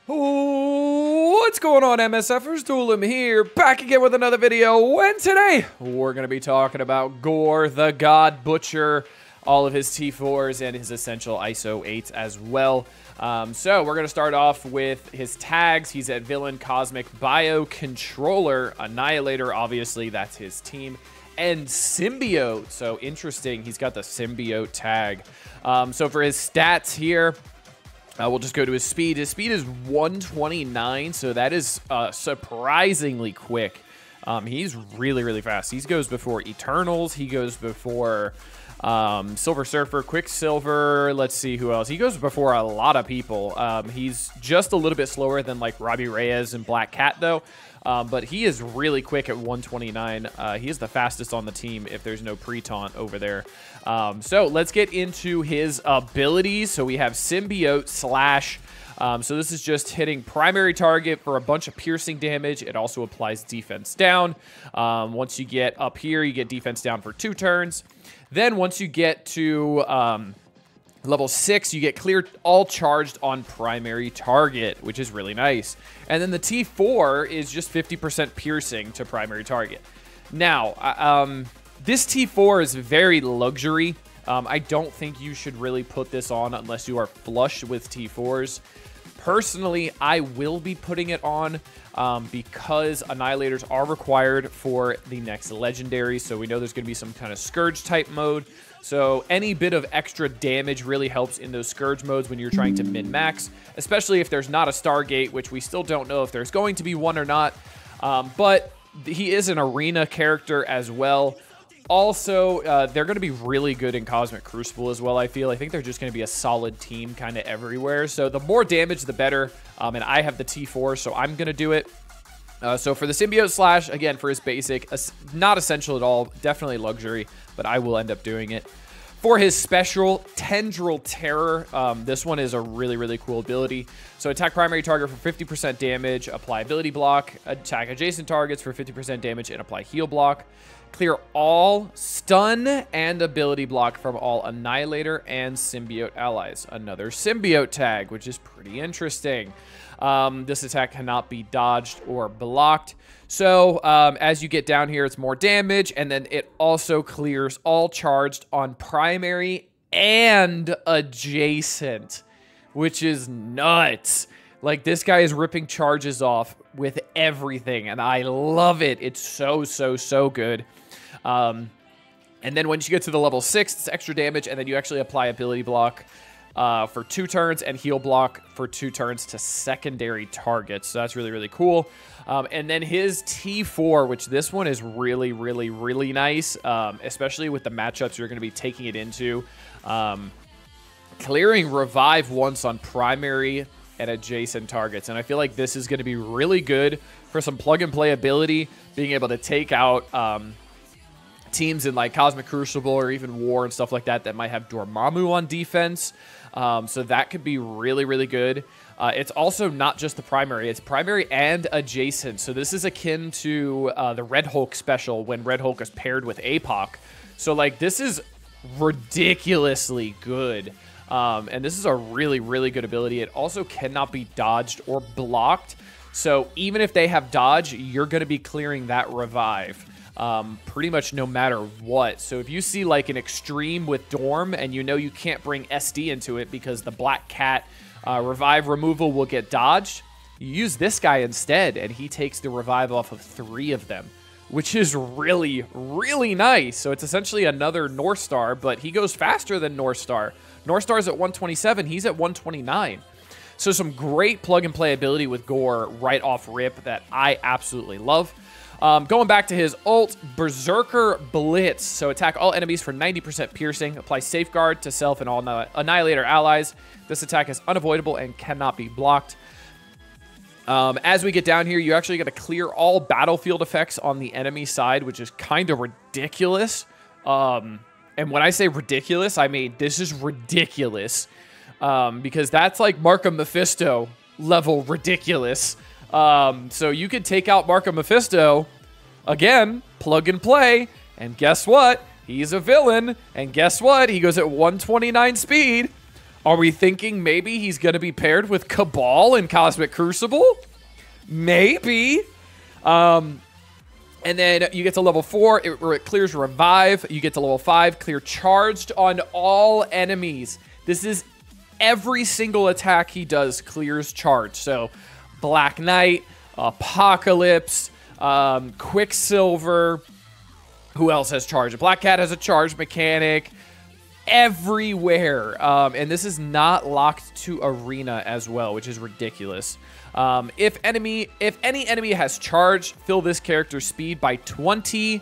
What's going on, MSFers? KNULL here, back again with another video, and today we're going to be talking about Gore, the God Butcher, all of his T4s, and his Essential ISO 8s as well. So we're going to start off with his tags. He's at Villain, Cosmic, Bio, Controller, Annihilator, obviously that's his team, and Symbiote. So interesting, he's got the Symbiote tag. So for his stats here, we'll just go to his speed. His speed is 129, so that is surprisingly quick. He's really fast. He goes before Eternals. He goes before Silver Surfer, Quicksilver. Let's see who else. He goes before a lot of people. He's just a little bit slower than like Robbie Reyes and Black Cat though. But he is really quick at 129. He is the fastest on the team if there's no pre-taunt over there. So let's get into his abilities. So we have Symbiote Slash. So this is just hitting primary target for a bunch of piercing damage. It also applies defense down. Once you get up here, you get defense down for 2 turns. Then once you get to level 6, you get clear all charged on primary target, which is really nice. And then the T4 is just 50% piercing to primary target. Now, this T4 is very luxury. I don't think you should really put this on unless you are flush with T4s. Personally, I will be putting it on because Annihilators are required for the next Legendary. So we know there's going to be some kind of Scourge type mode. So any bit of extra damage really helps in those Scourge modes when you're trying to min-max, especially if there's not a Stargate, which we still don't know if there's going to be one or not. But he is an arena character as well. Also, they're going to be really good in Cosmic Crucible as well, I feel. I think they're just going to be a solid team kind of everywhere. So the more damage, the better. And I have the T4, so I'm going to do it. So for the Symbiote Slash, again, for his basic, not essential at all, definitely luxury, but I will end up doing it. For his special, Tendril Terror, this one is a really cool ability. So attack primary target for 50% damage, apply ability block, attack adjacent targets for 50% damage, and apply heal block. Clear all stun and ability block from all Annihilator and Symbiote allies. Another Symbiote tag, which is pretty interesting. This attack cannot be dodged or blocked. So as you get down here, it's more damage, and then it also clears all charged on primary and adjacent, which is nuts. Like, this guy is ripping charges off with everything, and I love it. It's so good. And then once you get to the level 6, it's extra damage, and then you actually apply ability block for 2 turns and heal block for 2 turns to secondary targets. So that's really cool. And then his T4, which this one is really nice, especially with the matchups you're going to be taking it into. Clearing revive once on primary and adjacent targets. And I feel like this is going to be really good for some plug-and-play ability, being able to take out teams in like Cosmic Crucible or even War and stuff like that that might have Dormammu on defense. So that could be really good. It's also not just the primary, it's primary and adjacent. So this is akin to the Red Hulk special when Red Hulk is paired with APOC. So like, this is ridiculously good. And this is a really good ability. It also cannot be dodged or blocked. So even if they have dodge, you're going to be clearing that revive. Pretty much no matter what. So if you see like an extreme with Dorm and you know you can't bring SD into it because the Black Cat revive removal will get dodged, you use this guy instead and he takes the revive off of 3 of them, which is really nice. So it's essentially another North Star, but he goes faster than North Star. North Star's at 127, he's at 129. So some great plug and play ability with Gore right off rip that I absolutely love. Going back to his ult, Berserker Blitz. So attack all enemies for 90% piercing. Apply Safeguard to self and all Annihilator allies. This attack is unavoidable and cannot be blocked. As we get down here, you actually got to clear all battlefield effects on the enemy side, which is kind of ridiculous. And when I say ridiculous, I mean this is ridiculous. Because that's like Markham Mephisto level ridiculous. So you could take out Markham Mephisto, again, plug and play, and guess what? He's a villain, and guess what? He goes at 129 speed. Are we thinking maybe he's going to be paired with Cabal and Cosmic Crucible? Maybe. And then you get to level 4, it clears Revive. You get to level 5, clear Charged on all enemies. This is every single attack he does clears Charged. So Black Knight, Apocalypse, Quicksilver. Who else has Charge? Black Cat has a Charge mechanic. Everywhere. And this is not locked to Arena as well, which is ridiculous. If any enemy has Charge, fill this character's speed by 20%.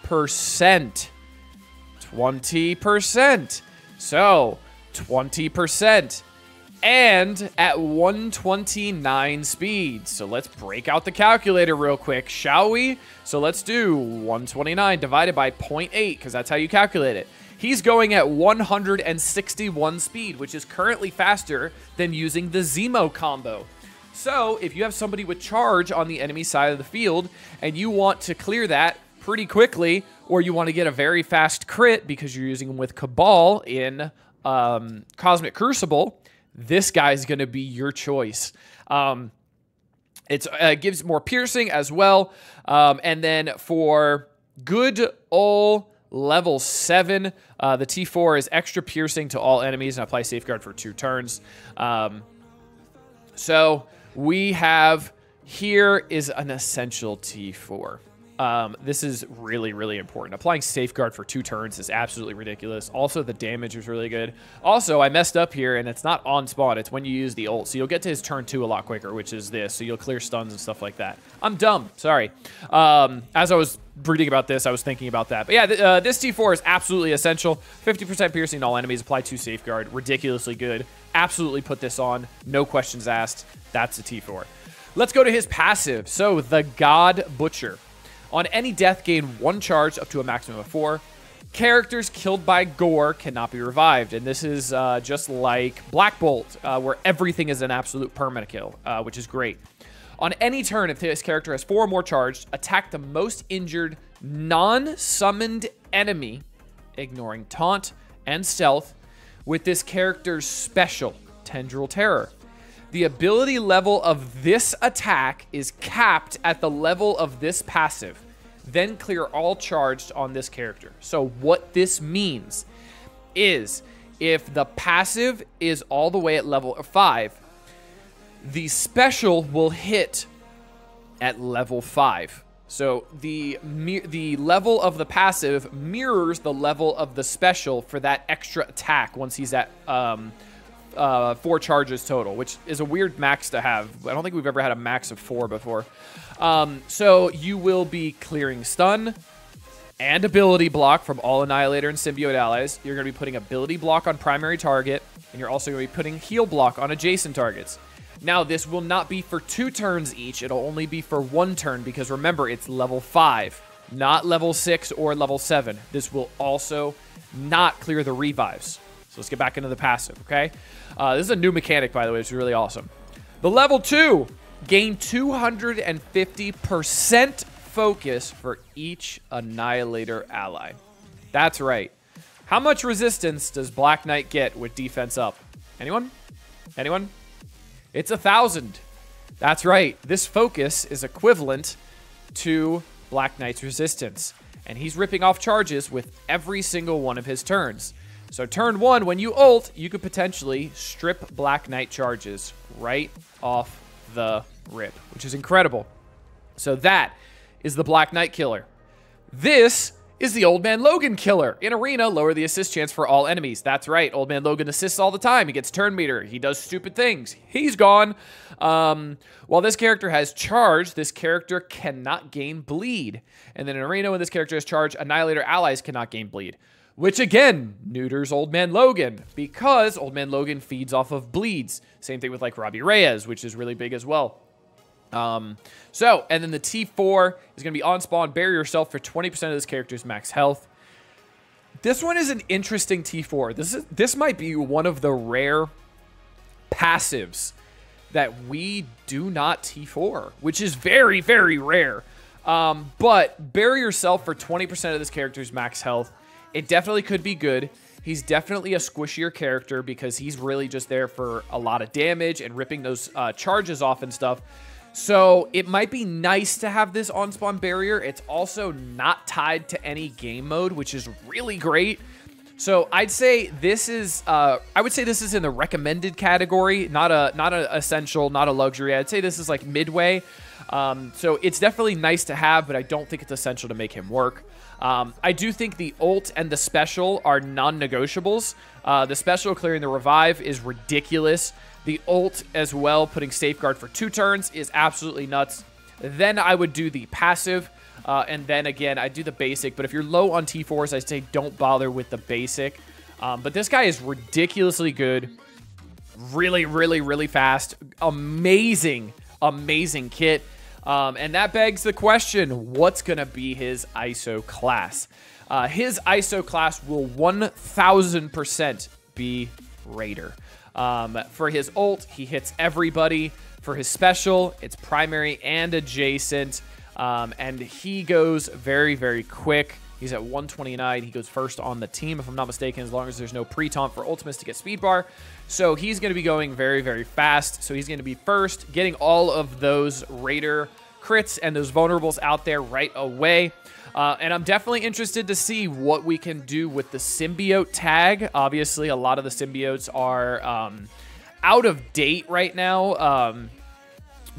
20%. So, 20%. And at 129 speed. So let's break out the calculator real quick, shall we? So let's do 129 divided by 0.8, because that's how you calculate it. He's going at 161 speed, which is currently faster than using the Zemo combo. So if you have somebody with Charge on the enemy side of the field, and you want to clear that pretty quickly, or you want to get a very fast crit because you're using them with Cabal in Cosmic Crucible, this guy's going to be your choice. It gives more piercing as well. And then for good old level 7, the T4 is extra piercing to all enemies and apply Safeguard for 2 turns. So we have, here is an essential T4. This is really, really important. Applying Safeguard for 2 turns is absolutely ridiculous. Also, the damage is really good. Also, I messed up here, and it's not on spawn. It's when you use the ult. So you'll get to his turn 2 a lot quicker, which is this. So you'll clear stuns and stuff like that. I'm dumb. Sorry. As I was reading about this, I was thinking about that. But yeah, this T4 is absolutely essential. 50% piercing to all enemies. Apply 2 Safeguard. Ridiculously good. Absolutely put this on. No questions asked. That's the T4. Let's go to his passive. So, the God Butcher. On any death, gain 1 charge up to a maximum of 4. Characters killed by gore cannot be revived. And this is just like Black Bolt, where everything is an absolute permanent kill, which is great. On any turn, if this character has 4 or more charged, attack the most injured non-summoned enemy, ignoring taunt and stealth, with this character's special, Tendril Terror. The ability level of this attack is capped at the level of this passive. Then clear all charged on this character. So what this means is if the passive is all the way at level 5, the special will hit at level 5. So the level of the passive mirrors the level of the special for that extra attack once he's at 4 charges total, which is a weird max to have. I don't think we've ever had a max of 4 before. So you will be clearing stun and ability block from all Annihilator and Symbiote allies. You're going to be putting ability block on primary target, and you're also going to be putting heal block on adjacent targets. Now, this will not be for 2 turns each. It'll only be for 1 turn because remember, it's level 5, not level 6 or level 7. This will also not clear the revives. So let's get back into the passive, okay? This is a new mechanic, by the way. It's really awesome. The level 2, gain 250% focus for each Annihilator ally. That's right. How much resistance does Black Knight get with defense up? Anyone? Anyone? It's 1,000. That's right. This focus is equivalent to Black Knight's resistance. And he's ripping off charges with every single one of his turns. So turn 1, when you ult, you could potentially strip Black Knight charges right off the rip, which is incredible. So that is the Black Knight killer. This is the Old Man Logan killer. In Arena, lower the assist chance for all enemies. That's right, Old Man Logan assists all the time. He gets turn meter. He does stupid things. He's gone. While this character has charge, this character cannot gain bleed. And then in Arena, when this character has charge, Annihilator allies cannot gain bleed. Which again, neuters Old Man Logan, because Old Man Logan feeds off of bleeds. Same thing with like Robbie Reyes, which is really big as well. And then the T4 is going to be on spawn. Bury yourself for 20% of this character's max health. This one is an interesting T4. This might be one of the rare passives that we do not T4, which is very, very rare. But bury yourself for 20% of this character's max health. It definitely could be good. He's definitely a squishier character because he's really just there for a lot of damage and ripping those charges off and stuff. So it might be nice to have this on-spawn barrier. It's also not tied to any game mode, which is really great. So I'd say this is, I would say this is in the recommended category, not a essential, not a luxury. I'd say this is like midway. So it's definitely nice to have, but I don't think it's essential to make him work. I do think the ult and the special are non-negotiables. The special clearing the revive is ridiculous. The ult as well, putting safeguard for 2 turns, is absolutely nuts. Then I would do the passive. And then again, I do the basic, but if you're low on T4s, I say don't bother with the basic. But this guy is ridiculously good. Really, really, really fast. Amazing, amazing kit. And that begs the question, what's going to be his ISO class? His ISO class will 1000% be Raider. For his ult, he hits everybody. For his special, it's primary and adjacent. And he goes very, very quick. He's at 129. He goes first on the team, if I'm not mistaken, as long as there's no pre-taunt for ultimates to get speed bar. So he's going to be going very, very fast. So he's going to be first, getting all of those Raider crits and those vulnerables out there right away. And I'm definitely interested to see what we can do with the symbiote tag. Obviously, a lot of the symbiotes are out of date right now.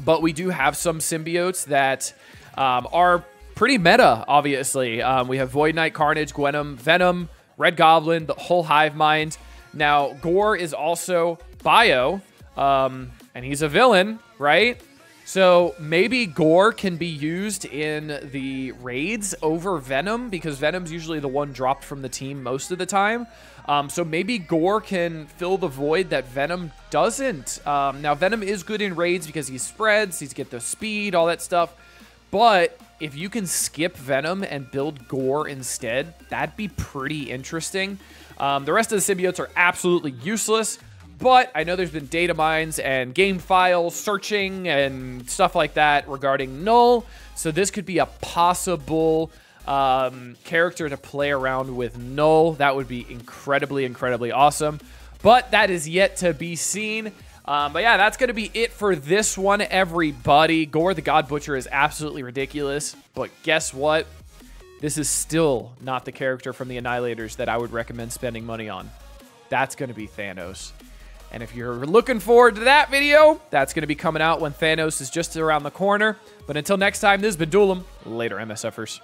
But we do have some symbiotes that are pretty meta, obviously. We have Void Knight, Carnage, Gwenom, Venom, Red Goblin, the whole Hive Mind. Now, Gore is also bio, and he's a villain, right? So maybe Gore can be used in the raids over Venom, because Venom's usually the one dropped from the team most of the time. So maybe Gore can fill the void that Venom doesn't. Now, Venom is good in raids because he spreads, he's get the speed, all that stuff. But if you can skip Venom and build Gore instead, that'd be pretty interesting. The rest of the symbiotes are absolutely useless, but I know there's been data mines and game file searching and stuff like that regarding KNULL, so this could be a possible character to play around with KNULL. That would be incredibly, incredibly awesome, but that is yet to be seen. But yeah, that's going to be it for this one, everybody. Gore the God Butcher is absolutely ridiculous, but guess what? This is still not the character from the Annihilators that I would recommend spending money on. That's going to be Thanos. And if you're looking forward to that video, that's going to be coming out when Thanos is just around the corner. But until next time, this has been KNULL. Later, MSFers.